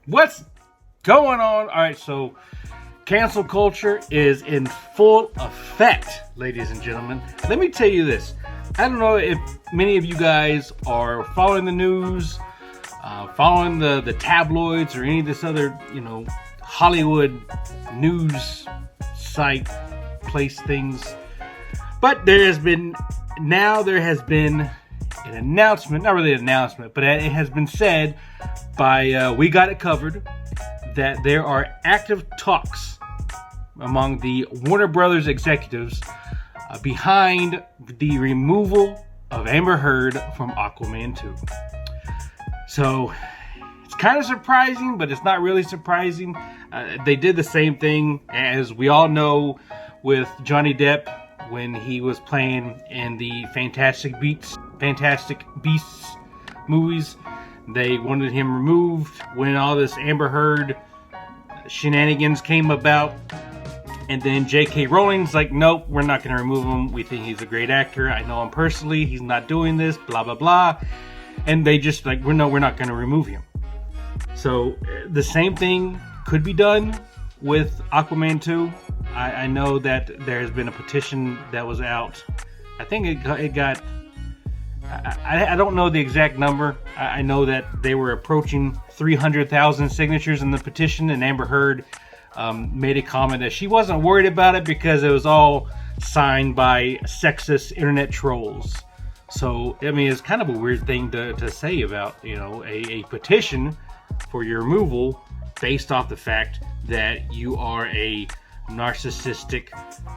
What's going on? All right, so cancel culture is in full effect, ladies and gentlemen. Let me tell you this. I don't know if many of you guys are following the news, following the tabloids or any of this other, Hollywood news site place things. But there has been an announcement, not really an announcement, but it has been said by We Got It Covered that there are active talks among the Warner Brothers executives behind the removal of Amber Heard from Aquaman 2. So it's kind of surprising, but it's not really surprising. They did the same thing, as we all know, with Johnny Depp when he was playing in the Fantastic Beasts movies. They wanted him removed when all this Amber Heard shenanigans came about. And then J.K. Rowling's like, nope, we're not going to remove him. We think he's a great actor. I know him personally. He's not doing this, blah, blah, blah. And they just like, we're not going to remove him. So the same thing could be done with Aquaman 2. I know that there has been a petition that was out. I think it got I don't know the exact number. I know that they were approaching 300,000 signatures in the petition, and Amber Heard made a comment that she wasn't worried about it because it was all signed by sexist internet trolls. So, I mean, it's kind of a weird thing to say about, a petition for your removal based off the fact that you are a narcissistic,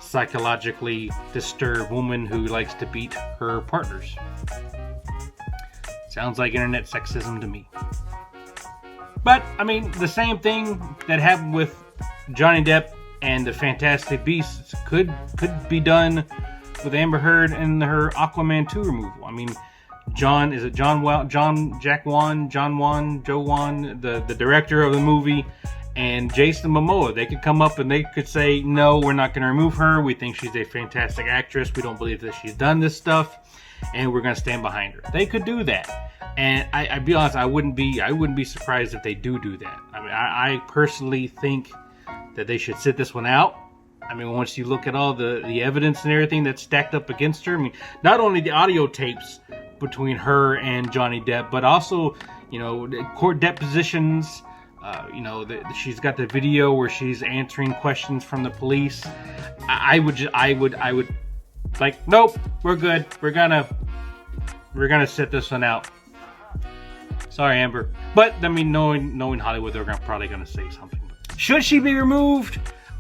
psychologically disturbed woman who likes to beat her partners. Sounds like internet sexism to me. But, I mean, the same thing that happened with Johnny Depp and the Fantastic Beasts could be done with Amber Heard and her Aquaman 2 removal. I mean, Joe Wan, the director of the movie, and Jason Momoa, they could come up and they could say, no, we're not going to remove her. We think she's a fantastic actress. We don't believe that she's done this stuff, and we're going to stand behind her. They could do that. And I'd be honest, I wouldn't be surprised if they do that. I mean, I personally think that they should sit this one out. I mean, once you look at all the evidence and everything that's stacked up against her, I mean, not only the audio tapes between her and Johnny Depp, but also, court depositions. She's got the video where she's answering questions from the police. I would like, nope, we're good. We're gonna sit this one out. Sorry, Amber, but I mean, knowing Hollywood, they're probably gonna say something. Should she be removed?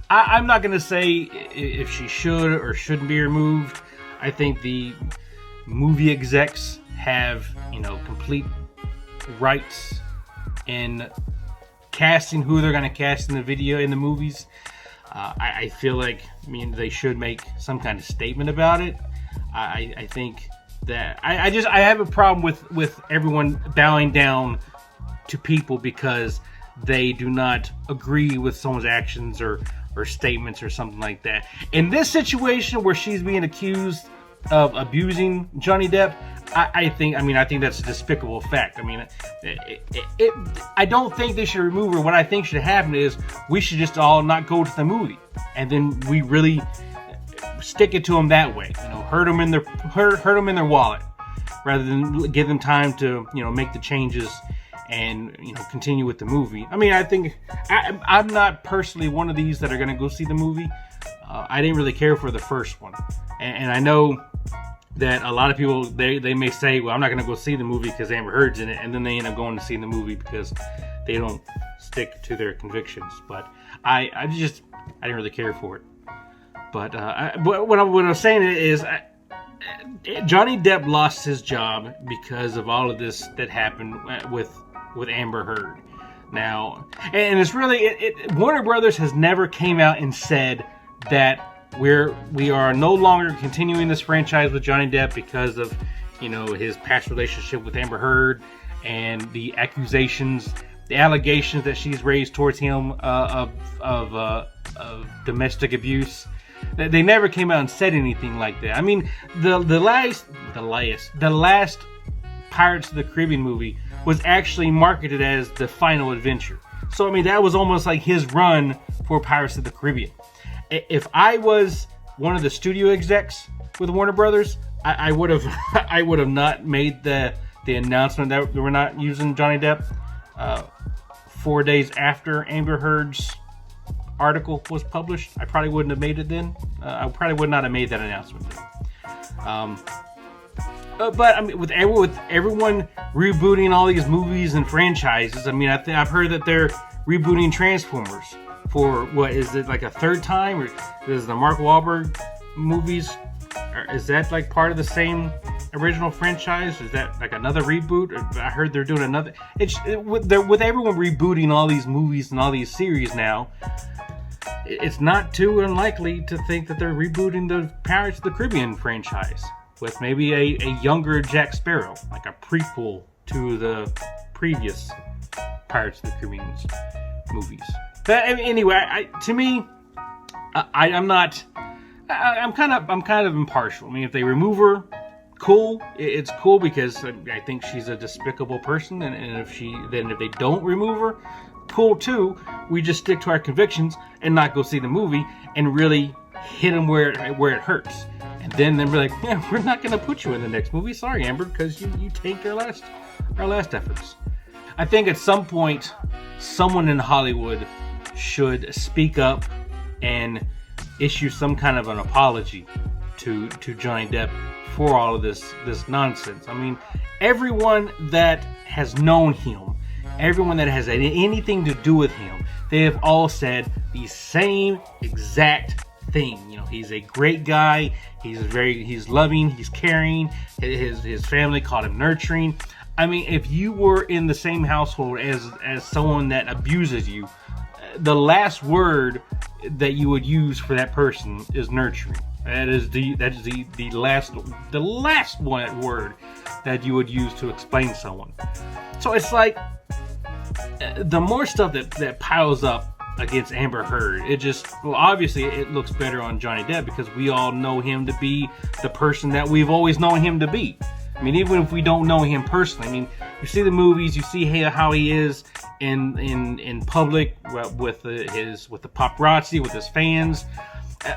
I'm not gonna say if she should or shouldn't be removed. I think the movie execs have, complete rights in casting who they're going to cast in the movies. I feel like, they should make some kind of statement about it. I think that I have a problem with everyone bowing down to people because they do not agree with someone's actions or statements or something like that. In this situation where she's being accused of abusing Johnny Depp, I think that's a despicable fact. I mean, I don't think they should remove her. What I think should happen is we should just all not go to the movie, and then we really stick it to them that way. Hurt them in their wallet, rather than give them time to make the changes and continue with the movie. I mean, I think I'm not personally one of these that are going to go see the movie. I didn't really care for the first one, and I know that a lot of people, they may say, well, I'm not going to go see the movie because Amber Heard's in it, and then they end up going to see the movie because they don't stick to their convictions. But I didn't really care for it. But what I'm saying is, Johnny Depp lost his job because of all of this that happened with Amber Heard. Now, and it's really, Warner Brothers has never came out and said that we are no longer continuing this franchise with Johnny Depp because of his past relationship with Amber Heard and the allegations that she's raised towards him of domestic abuse. They never came out and said anything like that. I mean, the last Pirates of the Caribbean movie was actually marketed as the final adventure. So I mean, that was almost like his run for Pirates of the Caribbean. If I was one of the studio execs with Warner Brothers, I would have I would have not made the announcement that we're not using Johnny Depp 4 days after Amber Heard's article was published. I probably wouldn't have made it then. I probably would not have made that announcement then. But I mean, with everyone rebooting all these movies and franchises, I mean, I've heard that they're rebooting Transformers for what is it, like a third time? Or is the Mark Wahlberg movies? Is that like part of the same original franchise? Is that like another reboot? I heard they're doing another. With everyone rebooting all these movies and all these series now, it's not too unlikely to think that they're rebooting the Pirates of the Caribbean franchise with maybe a younger Jack Sparrow, like a prequel to the previous Pirates of the Caribbean movies. But anyway, to me, I'm kind of impartial. I mean, if they remove her, cool. It's cool because I think she's a despicable person, and if they don't remove her, cool too. We just stick to our convictions and not go see the movie and really hit them where it hurts. And then we're like, yeah, we're not going to put you in the next movie. Sorry, Amber, because you tanked our last efforts. I think at some point, someone in Hollywood should speak up and issue some kind of an apology to Johnny Depp for all of this nonsense. I mean, everyone that has known him, everyone that has had anything to do with him, they have all said the same exact thing. You know, he's a great guy. He's loving. He's caring. His family called him nurturing. I mean, if you were in the same household as someone that abuses you, the last word that you would use for that person is nurturing. That is the last word that you would use to explain someone. So it's like the more stuff that piles up against Amber Heard, obviously it looks better on Johnny Depp because we all know him to be the person that we've always known him to be. I mean, even if we don't know him personally, I mean, you see the movies, you see how he is in public with the paparazzi, with his fans.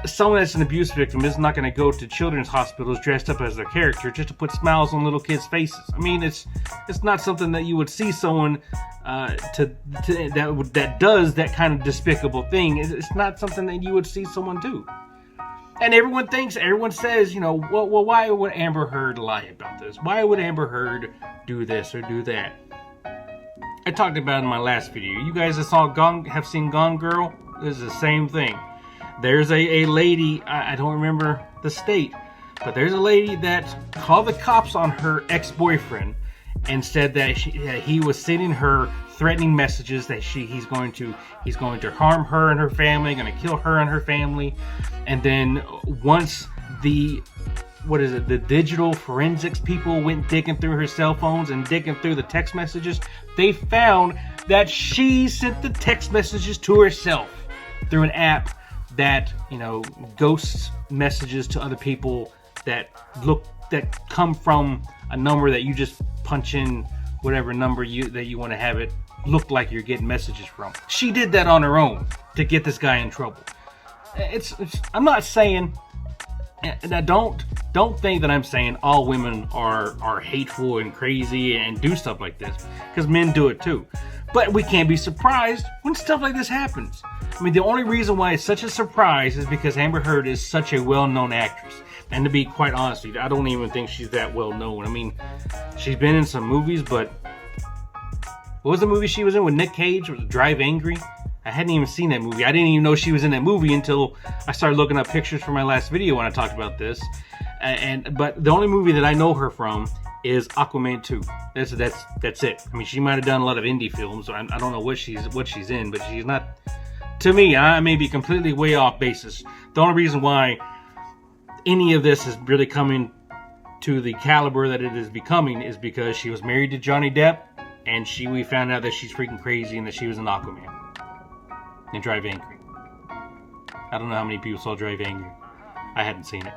Someone that's an abuse victim is not going to go to children's hospitals dressed up as their character just to put smiles on little kids' faces. I mean, it's not something that you would see someone that does that kind of despicable thing. It's not something that you would see someone do. And everyone says, you know, well, why would Amber Heard lie about this? Why would Amber Heard do this or do that? I talked about it in my last video. You guys that have seen Gone Girl, this is the same thing. There's a lady, I don't remember the state, but there's a lady that called the cops on her ex-boyfriend and said that he was sending her threatening messages that he's going to harm her and her family, going to kill her and her family. And then once the digital forensics people went digging through her cell phones and digging through the text messages, they found that she sent the text messages to herself through an app that, you know, ghosts messages to other people that come from a number that you just punch in whatever number that you want to have it look like you're getting messages from. She did that on her own to get this guy in trouble. I'm not saying, and I don't think that I'm saying all women are hateful and crazy and do stuff like this, because men do it too. But we can't be surprised when stuff like this happens. I mean, the only reason why it's such a surprise is because Amber Heard is such a well-known actress. And to be quite honest with you, I don't even think she's that well-known. I mean, she's been in some movies, but what was the movie she was in with Nick Cage? Was it Drive Angry? I hadn't even seen that movie. I didn't even know she was in that movie until I started looking up pictures for my last video when I talked about this. But the only movie that I know her from is Aquaman 2. That's it. I mean, she might have done a lot of indie films. So I don't know what she's in, but she's not. To me, I may be completely way off basis. The only reason why any of this is really coming to the caliber that it is becoming is because she was married to Johnny Depp, and we found out that she's freaking crazy and that she was an Aquaman and Drive Angry. I don't know how many people saw Drive Angry. I hadn't seen it.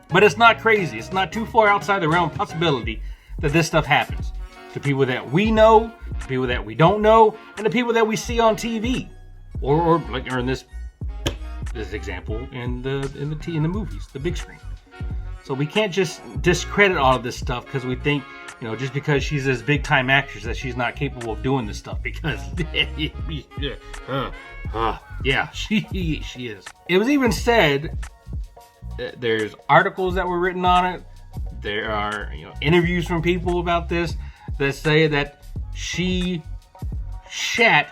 But it's not crazy. It's not too far outside the realm of possibility that this stuff happens to people that we know, the people that we don't know, and the people that we see on TV, or in this example in the movies, the big screen. So we can't just discredit all of this stuff because we think, just because she's this big time actress that she's not capable of doing this stuff, because yeah, she is. It was even said there's articles that were written on it. There are interviews from people about this that say that she shat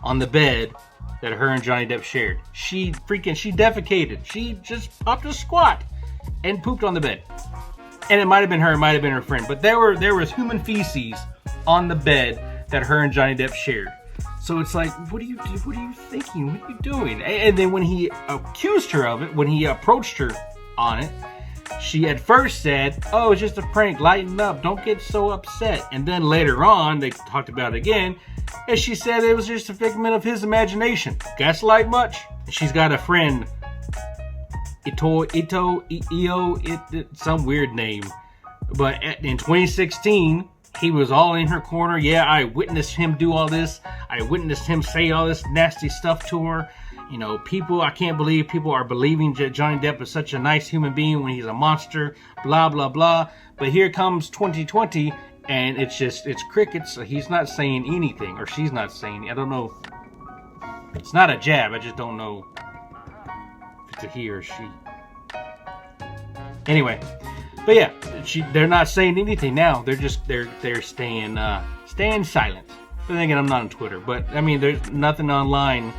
on the bed that her and Johnny Depp shared. She defecated. She just popped a squat and pooped on the bed. And it might have been her, it might have been her friend, but there was human feces on the bed that her and Johnny Depp shared. So it's like, what are you thinking? What are you doing? And then when he accused her of it, when he approached her on it, she at first said, "Oh, it's just a prank, lighten up, don't get so upset." And then later on, they talked about it again, and she said it was just a figment of his imagination. Gaslight much? She's got a friend, some weird name. But in 2016, he was all in her corner. Yeah, I witnessed him do all this. I witnessed him say all this nasty stuff to her. I can't believe people are believing that Johnny Depp is such a nice human being when he's a monster, blah, blah, blah. But here comes 2020, and it's crickets. He's not saying anything, or she's not saying, I don't know. It's not a jab, I just don't know if it's a he or she. Anyway, but yeah, they're not saying anything now. They're staying silent. But then again, I'm not on Twitter, but I mean, there's nothing online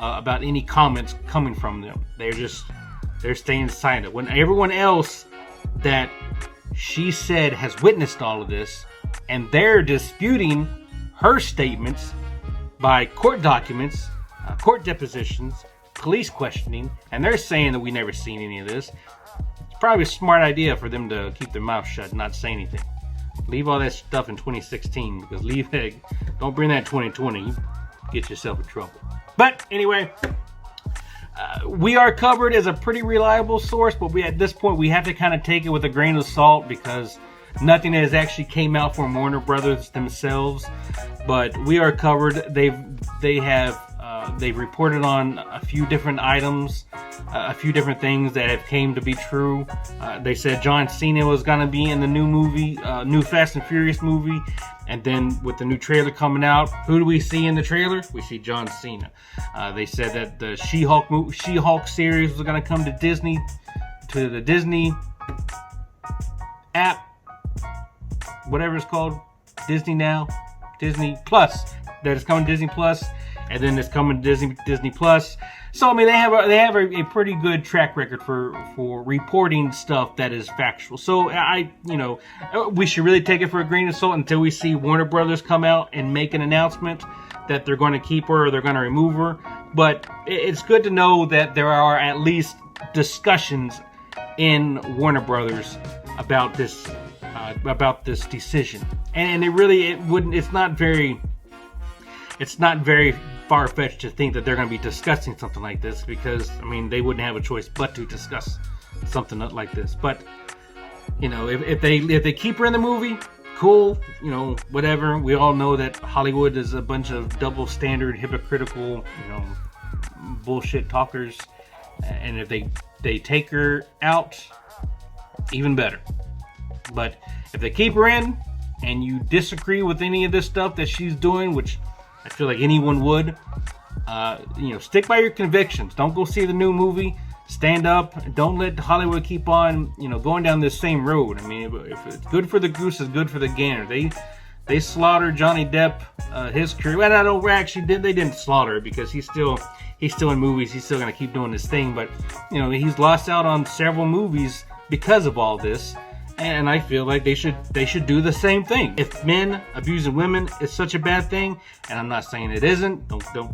about any comments coming from them. They're staying silent. When everyone else that she said has witnessed all of this, and they're disputing her statements by court documents, court depositions, police questioning, and they're saying that we never seen any of this. It's probably a smart idea for them to keep their mouth shut and not say anything. Leave all that stuff in 2016, because don't bring that in 2020. You get yourself in trouble. But anyway, we are covered as a pretty reliable source, but at this point we have to kind of take it with a grain of salt because nothing has actually came out from Warner Brothers themselves. But we are covered. They've reported on a few different items, a few different things that have came to be true. They said John Cena was going to be in the new movie, new Fast and Furious movie. And then with the new trailer coming out, who do we see in the trailer? We see John Cena. They said that the She-Hulk series was going to come to the Disney app, whatever it's called, Disney Plus. That is coming to Disney Plus, and then it's coming to Disney Plus. So I mean, they have a pretty good track record for reporting stuff that is factual. So we should really take it for a grain of salt until we see Warner Brothers come out and make an announcement that they're going to keep her or they're going to remove her. But it's good to know that there are at least discussions in Warner Brothers about this decision, and it's not very far-fetched to think that they're going to be discussing something like this, because I mean they wouldn't have a choice but to discuss something like this. But if they keep her in the movie, cool, whatever. We all know that Hollywood is a bunch of double standard, hypocritical, bullshit talkers, and if they take her out, even better. But if they keep her in and you disagree with any of this stuff that she's doing, which I feel like anyone would, stick by your convictions. Don't go see the new movie. Stand up. Don't let Hollywood keep on, going down this same road. I mean, if it's good for the goose, it's good for the gander. They slaughtered Johnny Depp, his career. Well, they didn't slaughter it, because he's still in movies. He's still going to keep doing his thing. But, he's lost out on several movies because of all this. And I feel like they should do the same thing. If men abusing women is such a bad thing, and I'm not saying it isn't,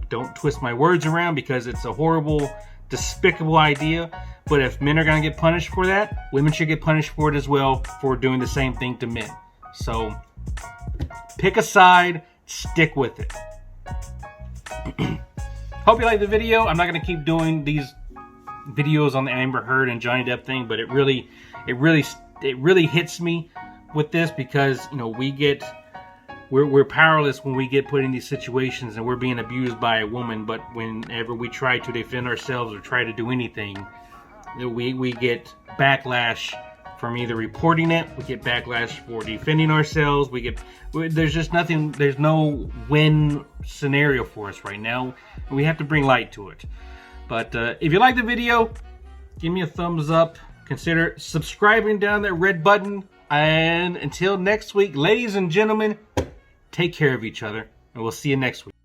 don't twist my words around, because it's a horrible, despicable idea. But if men are going to get punished for that, women should get punished for it as well, for doing the same thing to men. So pick a side, stick with it. Hope you liked the video. I'm not going to keep doing these videos on the Amber Heard and Johnny Depp thing, but it really hits me with this, because we get we're powerless when we get put in these situations and we're being abused by a woman. But whenever we try to defend ourselves or try to do anything, we get backlash from either reporting it, we get backlash for defending ourselves, there's just nothing, there's no win scenario for us right now. We have to bring light to it. But if you like the video, give me a thumbs up, consider subscribing down that red button, and until next week, ladies and gentlemen, take care of each other, and we'll see you next week.